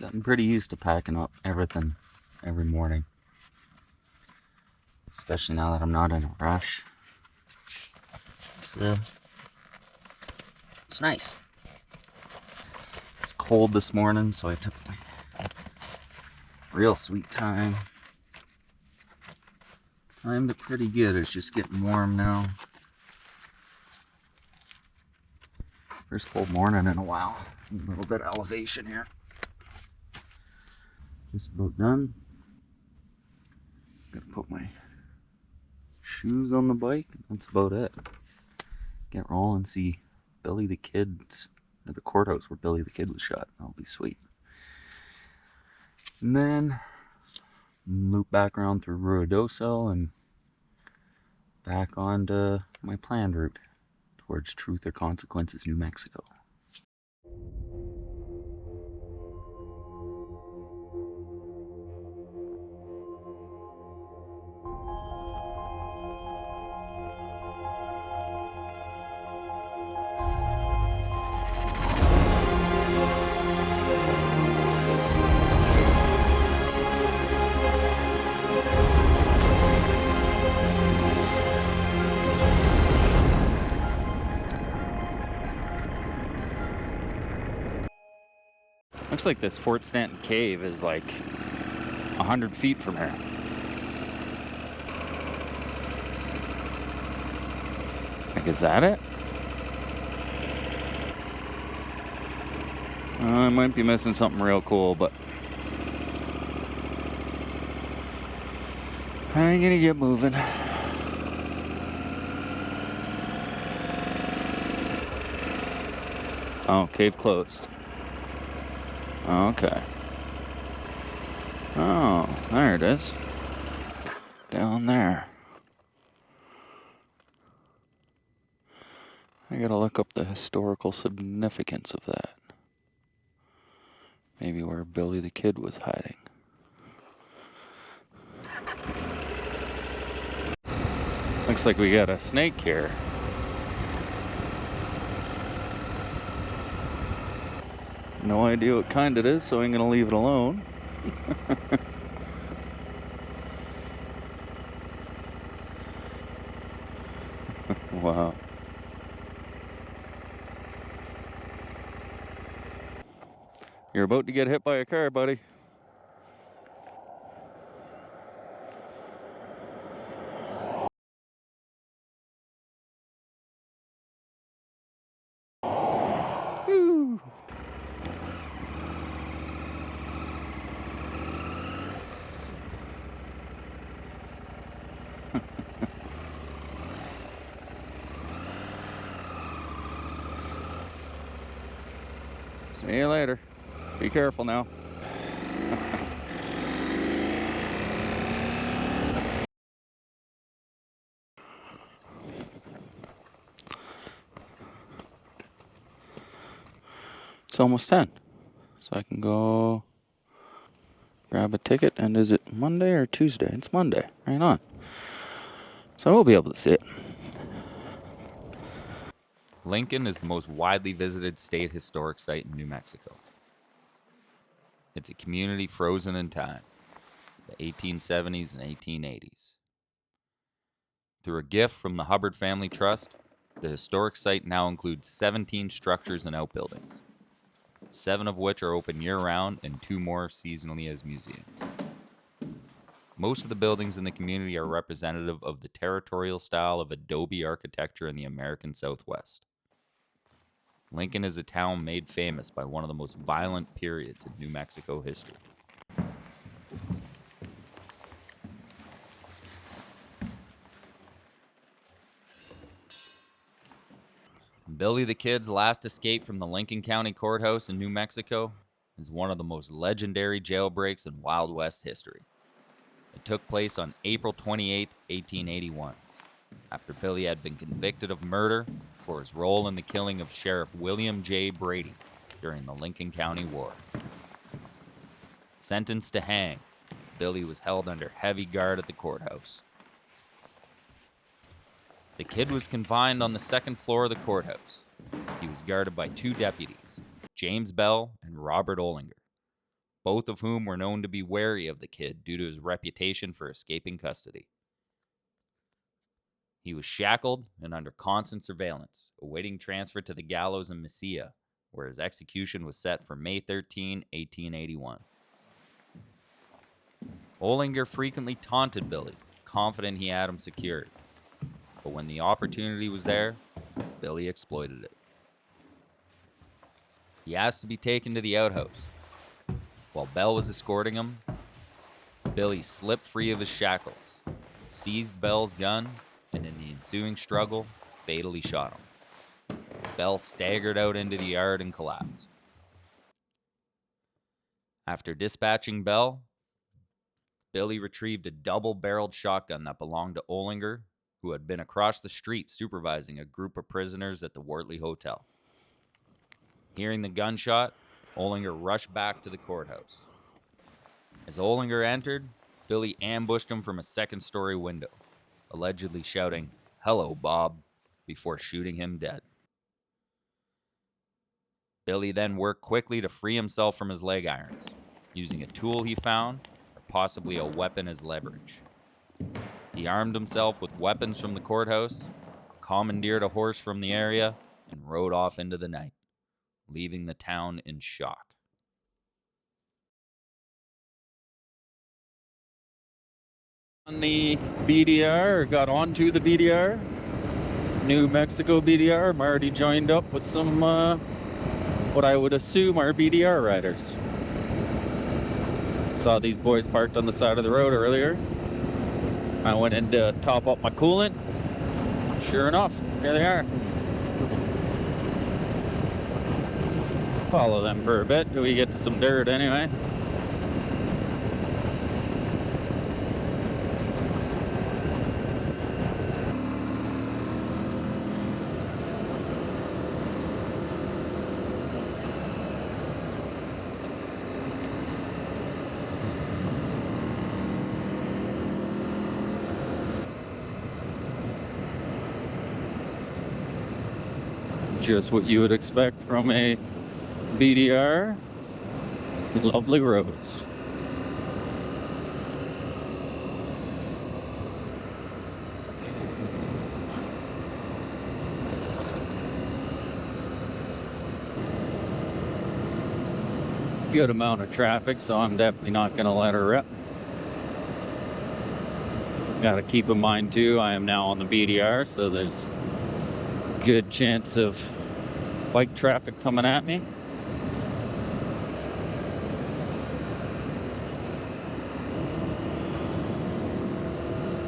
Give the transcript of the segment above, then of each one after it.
Gotten pretty used to packing up everything every morning. Especially now that I'm not in a rush. It's nice. It's cold this morning, so I took my real sweet time. Timed it pretty good. It's just getting warm now. First cold morning in a while. A little bit of elevation here. Just about done. Gotta put my shoes on the bike. That's about it. Get rolling, see Billy the Kid's at the courthouse where Billy the Kid was shot. That'll be sweet. And then loop back around through Ruidoso and back onto my planned route towards Truth or Consequences, New Mexico. Looks like this Fort Stanton cave is like 100 feet from here. Like, is that it? I might be missing something real cool, but I'm gonna get moving. Oh, cave closed. Okay. Oh, there it is. Down there. I gotta look up the historical significance of that. Maybe where Billy the Kid was hiding. Looks like we got a snake here. No idea what kind it is, so I'm gonna leave it alone. Wow. You're about to get hit by a car, buddy. Woo. See you later. Be careful now. It's almost 10, so I can go grab a ticket. And is it Monday or Tuesday? It's Monday. Right on. So I will be able to see it. Lincoln is the most widely visited state historic site in New Mexico. It's a community frozen in time, the 1870s and 1880s. Through a gift from the Hubbard Family Trust, the historic site now includes 17 structures and outbuildings, 7 of which are open year-round and 2 more seasonally as museums. Most of the buildings in the community are representative of the territorial style of adobe architecture in the American Southwest. Lincoln is a town made famous by one of the most violent periods in New Mexico history. Billy the Kid's last escape from the Lincoln County Courthouse in New Mexico is one of the most legendary jailbreaks in Wild West history. It took place on April 28, 1881, after Billy had been convicted of murder for his role in the killing of Sheriff William J. Brady during the Lincoln County War. Sentenced to hang, Billy was held under heavy guard at the courthouse. The Kid was confined on the second floor of the courthouse. He was guarded by 2 deputies, James Bell and Robert Olinger. both of whom were known to be wary of the kid due to his reputation for escaping custody. He was shackled and under constant surveillance, awaiting transfer to the gallows in Mesilla, where his execution was set for May 13, 1881. Olinger frequently taunted Billy, confident he had him secured. But when the opportunity was there, Billy exploited it. He asked to be taken to the outhouse. While Bell was escorting him, Billy slipped free of his shackles, seized Bell's gun, and in the ensuing struggle, fatally shot him. Bell staggered out into the yard and collapsed. After dispatching Bell, Billy retrieved a double-barreled shotgun that belonged to Olinger, who had been across the street supervising a group of prisoners at the Wortley Hotel. Hearing the gunshot, Olinger rushed back to the courthouse. As Olinger entered, Billy ambushed him from a second-story window, allegedly shouting, "Hello, Bob," before shooting him dead. Billy then worked quickly to free himself from his leg irons, using a tool he found, or possibly a weapon as leverage. He armed himself with weapons from the courthouse, commandeered a horse from the area, and rode off into the night, leaving the town in shock. On the BDR, or got onto the BDR, New Mexico BDR. I'm already joined up with some, what I would assume are BDR riders. Saw these boys parked on the side of the road earlier. I went in to top up my coolant. Sure enough, here they are. Follow them for a bit till we get to some dirt anyway. Just what you would expect from a BDR. Lovely roads. Good amount of traffic, so I'm definitely not going to let her rip. Got to keep in mind too, I am now on the BDR, so there's good chance of bike traffic coming at me.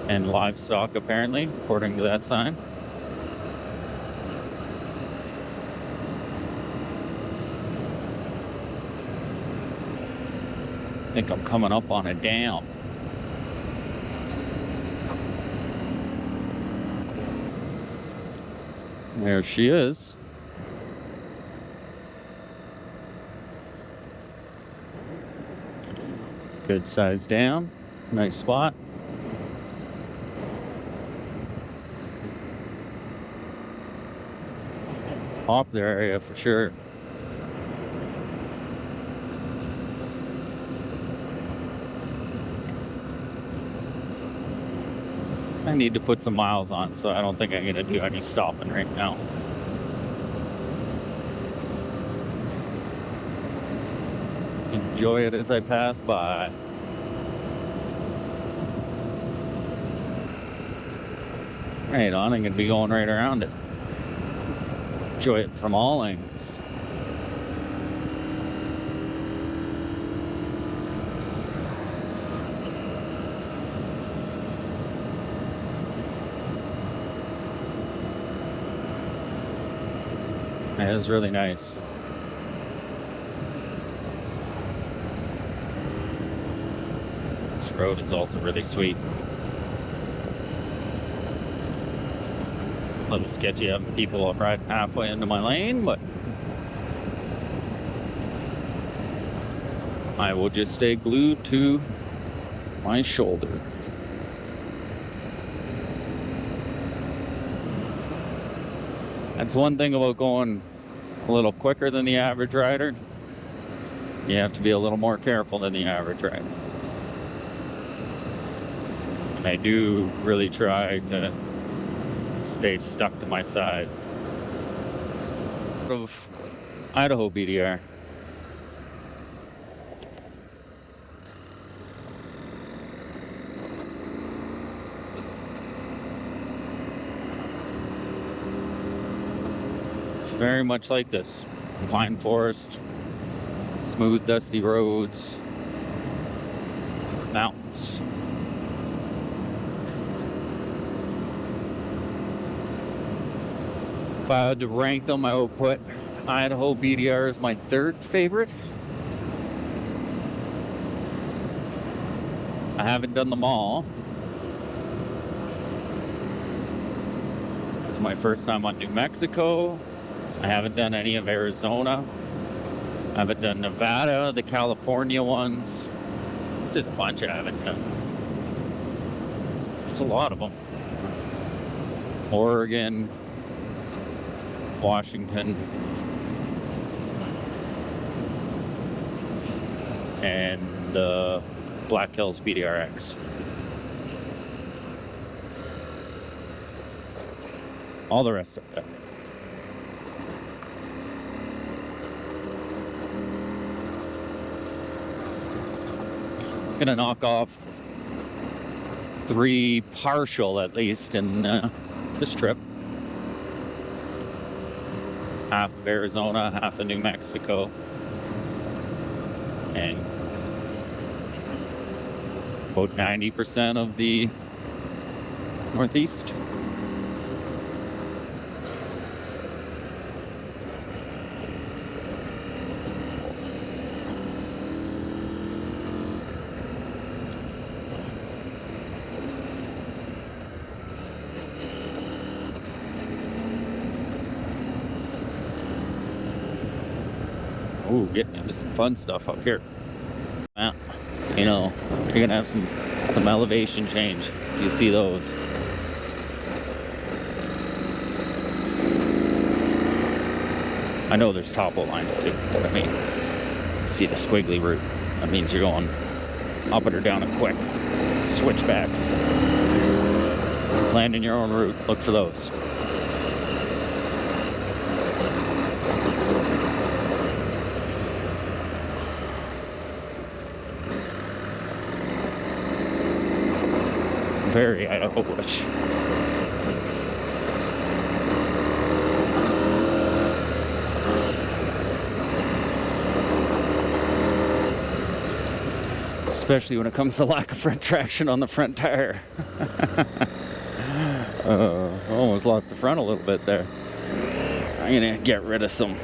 And livestock, apparently, according to that sign. I think I'm coming up on a dam. There she is. Good size dam. Nice spot. Popular area for sure. I need to put some miles on, so I don't think I'm going to do any stopping right now. Enjoy it as I pass by. Right on, I'm going to be going right around it. Enjoy it from all angles. It is really nice. This road is also really sweet. A little sketchy having people riding halfway into my lane, but I will just stay glued to my shoulder. That's one thing about going a little quicker than the average rider. you have to be a little more careful than the average rider. And I do really try to stay stuck to my side. Of Idaho BDR. Very much like this. Pine forest, smooth, dusty roads, mountains. If I had to rank them, I would put Idaho BDR as my third favorite. I haven't done them all. It's my first time on New Mexico. I haven't done any of Arizona. I haven't done Nevada, the California ones. This is a bunch I haven't done. There's a lot of them. Oregon, Washington, and the Black Hills BDRX. All the rest of it. Gonna knock off 3 partial at least in this trip. Half of Arizona, half of New Mexico, and about 90% of the Northeast. Ooh, getting into some fun stuff up here. You know, you're gonna have some elevation change if you see those. I know there's topo lines too, but I mean, you see the squiggly route. That means you're going up it or down it quick. Switchbacks. Planning your own route, look for those. Very Idaho-ish. Especially when it comes to lack of front traction on the front tire. Almost lost the front a little bit there. I'm gonna get rid of some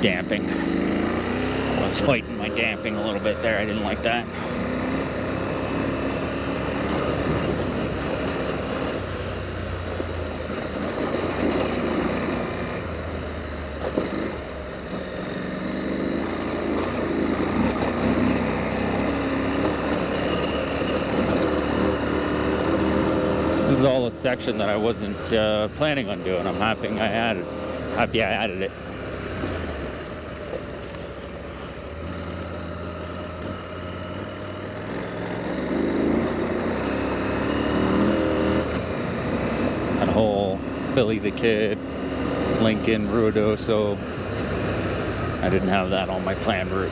damping. I was fighting my damping a little bit there. I didn't like that. This is all a section that I wasn't planning on doing. I'm happy I added it. That whole Billy the Kid, Lincoln, Ruidoso, I didn't have that on my planned route.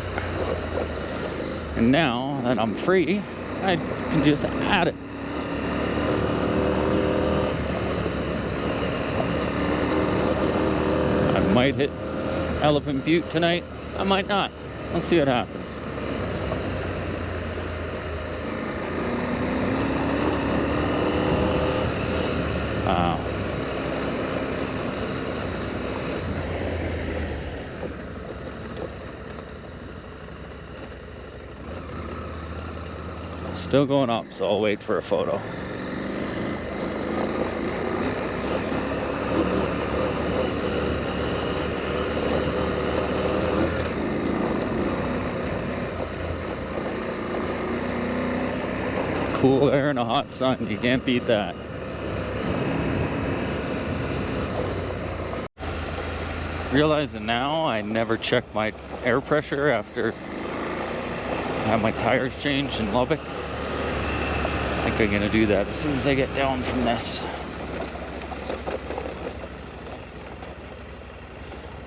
And now that I'm free, I can just add it. I might hit Elephant Butte tonight. I might not. Let's see what happens. Wow. Still going up, so I'll wait for a photo. Cool air and a hot sun, you can't beat that. Realizing now I never check my air pressure after I have my tires changed in Lubbock. I think I'm gonna do that as soon as I get down from this.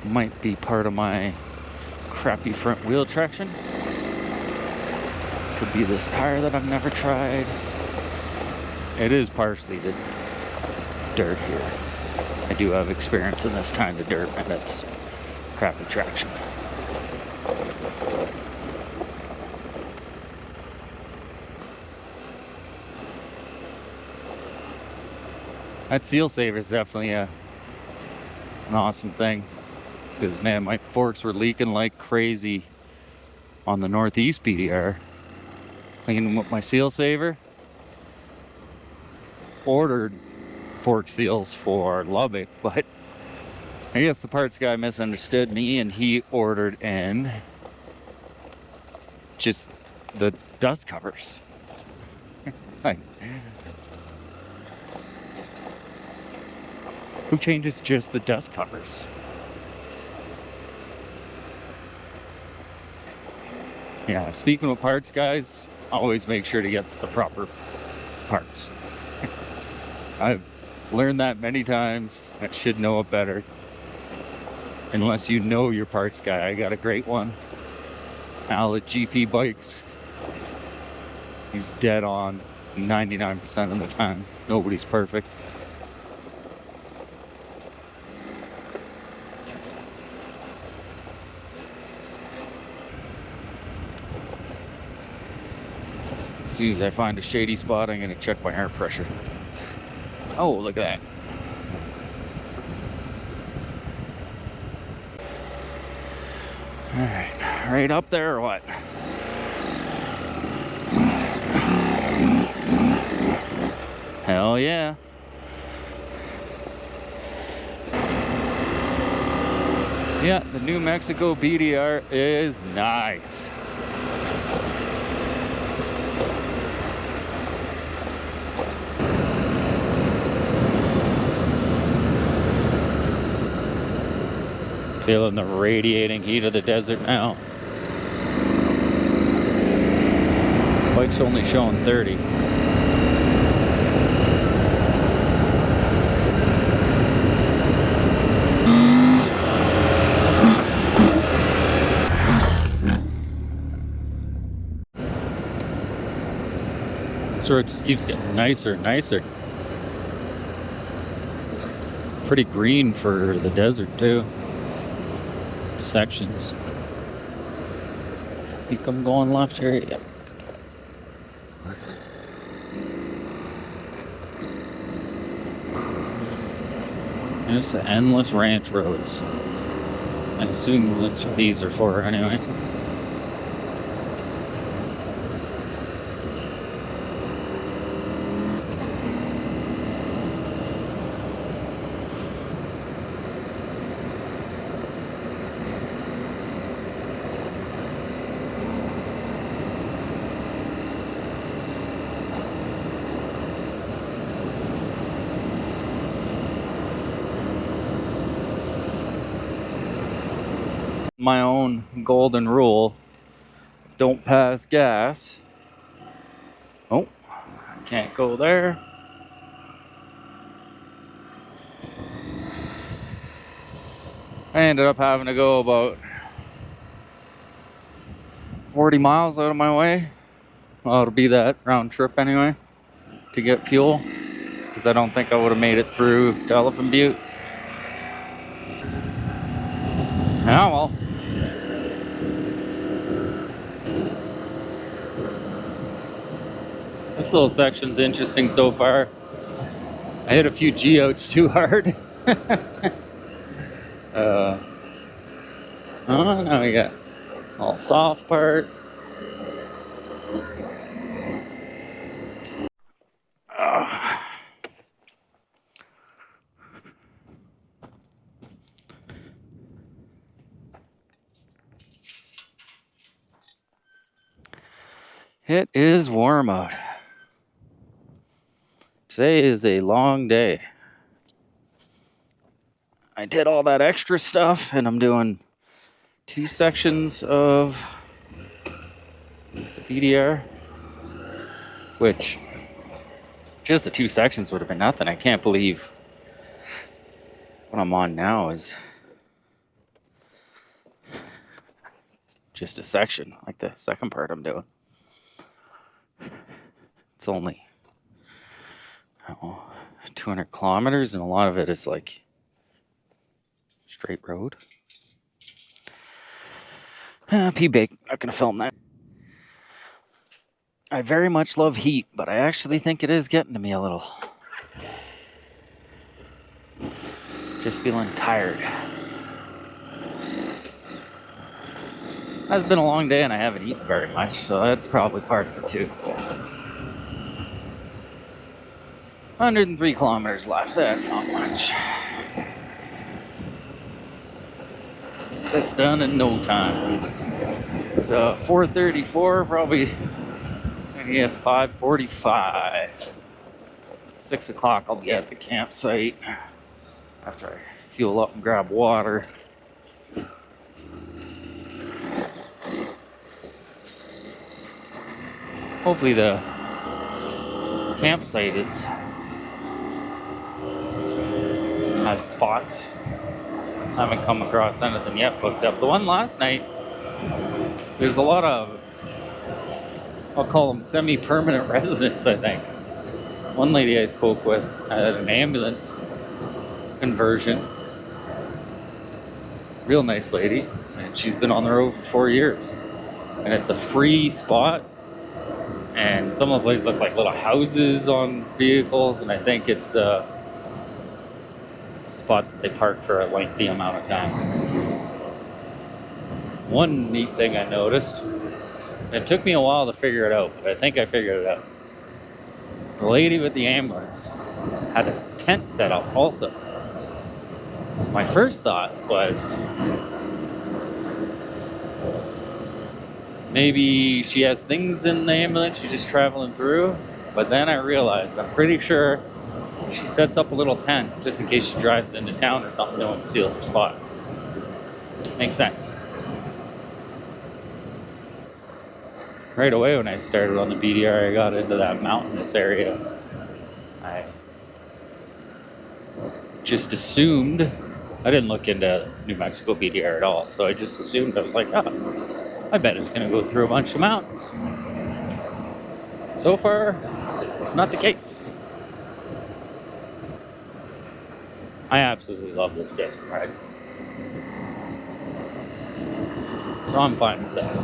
Might be part of my crappy front wheel traction. Could be this tire that I've never tried. It is partially the dirt here. I do have experience in this kind of dirt, and it's crappy traction. That seal saver is definitely an awesome thing. Because, man, my forks were leaking like crazy on the Northeast BDR. Cleaning them with my seal saver. Ordered fork seals for Lubbock, but I guess the parts guy misunderstood me and he ordered in just the dust covers. Like, who changes just the dust covers? Yeah, speaking of parts guys, always make sure to get the proper parts. I've learned that many times. I should know it better. Unless you know your parts guy. I got a great one. Al at GP Bikes. He's dead on 99% of the time. Nobody's perfect. As soon as I find a shady spot, I'm gonna check my air pressure. Oh, look at that. Alright, right up there or what? Hell yeah. Yeah, the New Mexico BDR is nice. Feeling the radiating heat of the desert now. Bike's only showing 30. This road just keeps getting nicer and nicer. Pretty green for the desert too. Sections. I think I'm going left here. Yep. And it's the endless ranch roads. I assume that's what these are for anyway. My own golden rule: don't pass gas. Oh, can't go there. I ended up having to go about 40 miles out of my way. Well, it'll be that round trip anyway to get fuel, because I don't think I would have made it through to Elephant Butte. Ah, well. This little section's interesting so far. I hit a few G-outs too hard. Oh, now we got all soft part. It is warm out. Today is a long day. I did all that extra stuff, and I'm doing 2 sections of the BDR, which just the 2 sections would have been nothing. I can't believe what I'm on now is just a section, like the second part I'm doing. It's only 200 kilometers, and a lot of it is like straight road. P-Bake, not gonna film that. I very much love heat, but I actually think it is getting to me a little. Just feeling tired. It's been a long day and I haven't eaten very much, so that's probably part of it too. 103 kilometers left, that's not much. That's done in no time. It's 4:34, probably, I guess 5:45. 6 o'clock I'll be at the campsite after I fuel up and grab water. Hopefully the campsite has spots. I haven't come across anything yet booked up. The one last night, there's a lot of, I'll call them semi-permanent residents, I think. One lady I spoke with had an ambulance conversion. Real nice lady, and she's been on the road for 4 years. And it's a free spot, and some of the places look like little houses on vehicles, and I think it's a spot that they park for a lengthy amount of time. One neat thing I noticed, it took me a while to figure it out, but I think I figured it out. The lady with the ambulance had a tent set up also. So my first thought was, maybe she has things in the ambulance she's just traveling through, but then I realized, I'm pretty sure she sets up a little tent just in case she drives into town or something, no one steals her spot. Makes sense. Right away when I started on the BDR, I got into that mountainous area. I just assumed, I didn't look into New Mexico BDR at all, so I just assumed, I was like, oh, I bet it's going to go through a bunch of mountains. So far, not the case. I absolutely love this desert ride. So I'm fine with that.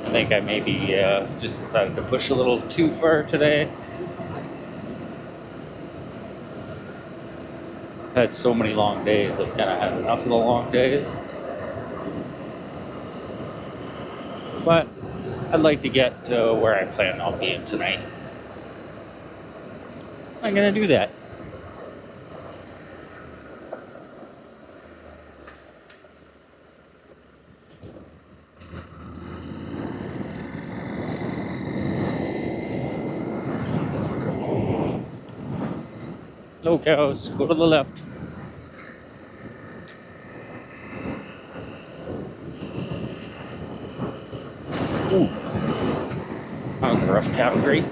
I think I maybe just decided to push a little too far today. I've had so many long days, I've kind of had enough of the long days. But I'd like to get to where I plan on being tonight. I'm going to do that. No cows, go to the left. Ooh. That was a rough cow grate.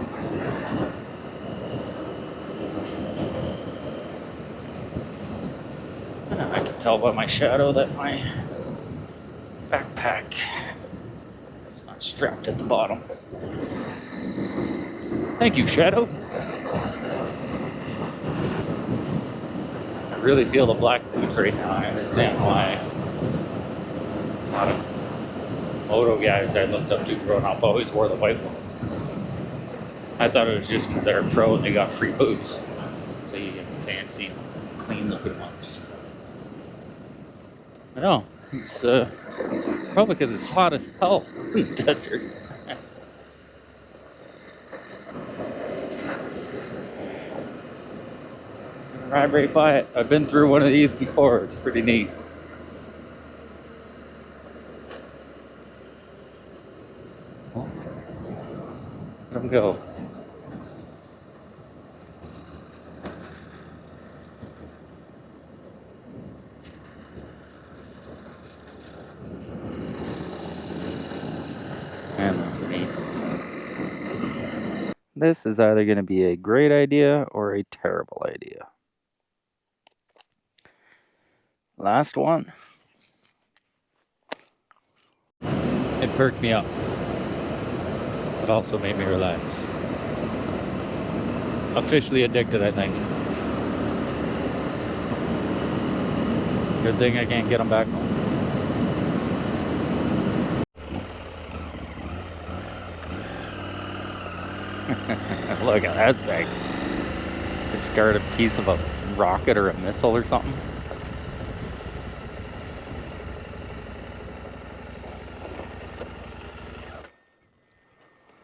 I can tell by my shadow that my backpack is not strapped at the bottom. Thank you, Shadow. I really feel the black boots right now. I understand why a lot of moto guys I looked up to growing up always wore the white ones. I thought it was just because they're pro and they got free boots. So you get fancy, clean looking ones. I know. It's probably because it's hot as hell in the desert. Ride right by it. I've been through one of these before. It's pretty neat. Well, let them go. man, this is neat. This is either going to be a great idea or a terrible idea. Last one. It perked me up. It also made me relax. Officially addicted, I think. Good thing I can't get them back home. Look at that thing. Discard a piece of a rocket or a missile or something.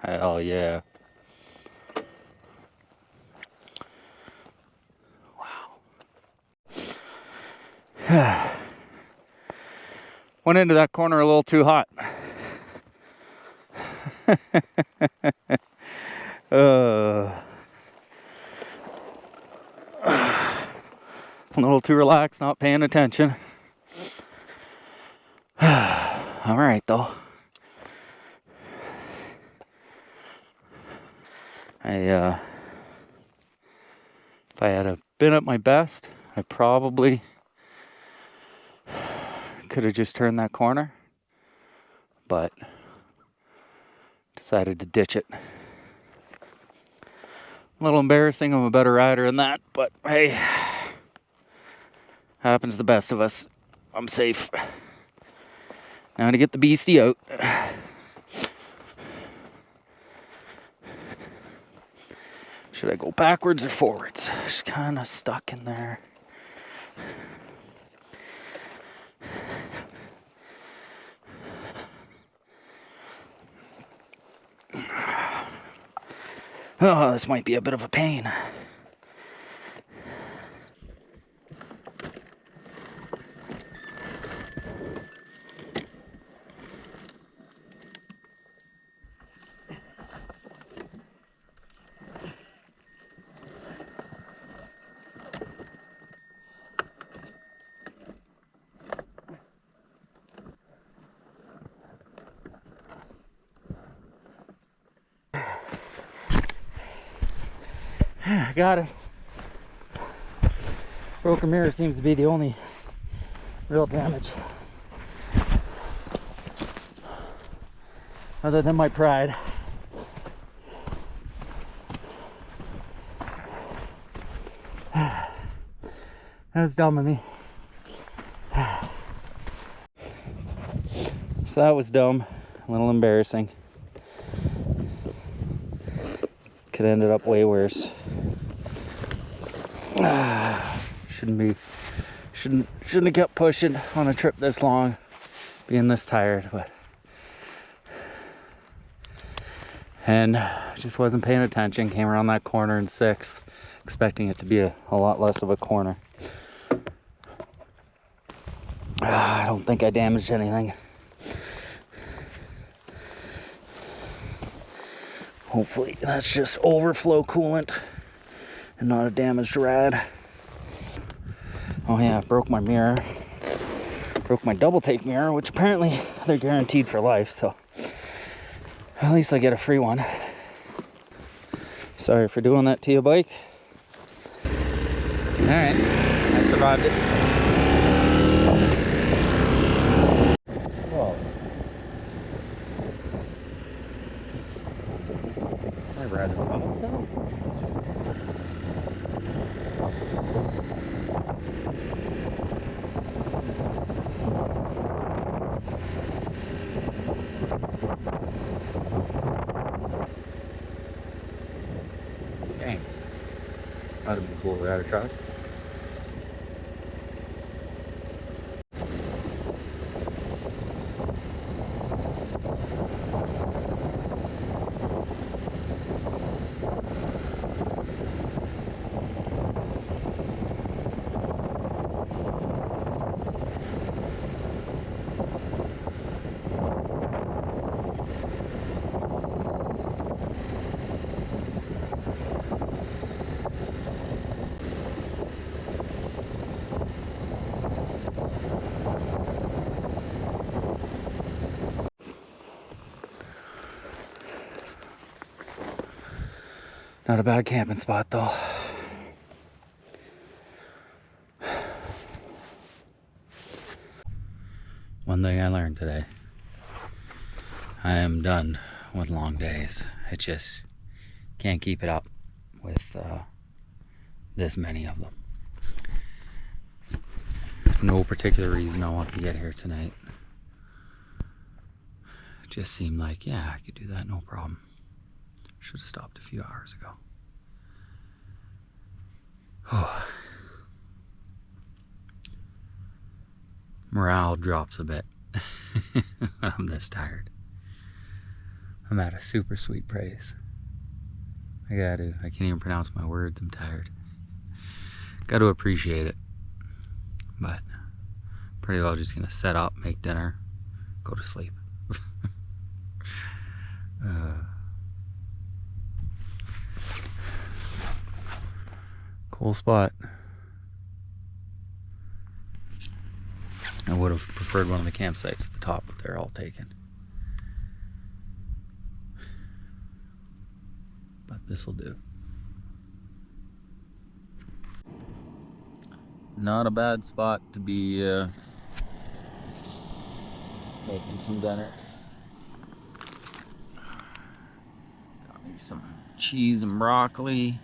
Hell yeah. Wow. Went into that corner a little too hot. A little too relaxed, not paying attention. All right, though. If I had been at my best, I probably could have just turned that corner, but decided to ditch it. A little embarrassing. I'm a better rider than that, but hey, happens to the best of us. I'm safe. Now to get the beastie out. Should I go backwards or forwards? Just kind of stuck in there. Oh, this might be a bit of a pain. Got it. Broken mirror seems to be the only real damage. Other than my pride. That was dumb of me. So that was dumb. A little embarrassing. Could have ended up way worse. Shouldn't have kept pushing on a trip this long, being this tired, but and just wasn't paying attention. Came around that corner in sixth, expecting it to be a lot less of a corner. I don't think I damaged anything. Hopefully that's just overflow coolant and not a damaged rad. Oh yeah, broke my mirror. Broke my double take mirror, which apparently they're guaranteed for life, so at least I get a free one. Sorry for doing that to you, bike. Alright, I survived it. Whoa. I ride the tunnels now. Dang. That'd have been cool to ride across. Not a bad camping spot though. One thing I learned today. I am done with long days. It just can't keep it up with this many of them. No particular reason I want to get here tonight. It just seemed like, yeah, I could do that, no problem. Should have stopped a few hours ago. Oh. Morale drops a bit when I'm this tired. I'm at a super sweet praise. I can't even pronounce my words, I'm tired. Got to appreciate it. But pretty well just gonna set up, make dinner, go to sleep. Cool spot. I would have preferred one of the campsites at the top, but they're all taken. But this'll do. Not a bad spot to be making some dinner. Got me some cheese and broccoli.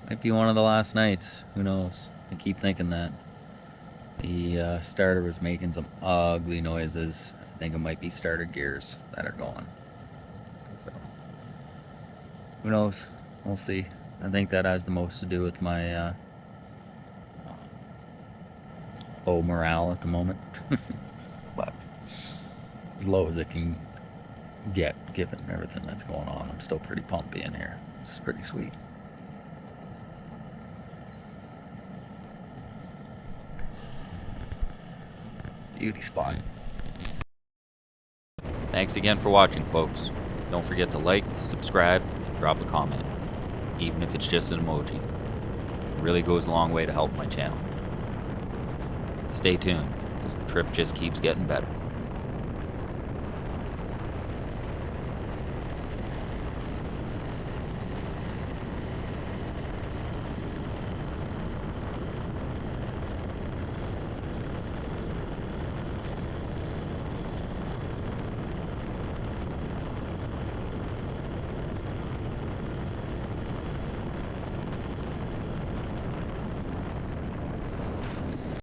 Might be one of the last nights, who knows? I keep thinking that. The starter was making some ugly noises. I think it might be starter gears that are going. So, who knows? We'll see. I think that has the most to do with my low morale at the moment. But as low as it can get, given everything that's going on, I'm still pretty pumped being here. It's pretty sweet. Beauty spot. Thanks again for watching, folks. Don't forget to like, subscribe, and drop a comment, even if it's just an emoji. It really goes a long way to help my channel. Stay tuned, because the trip just keeps getting better.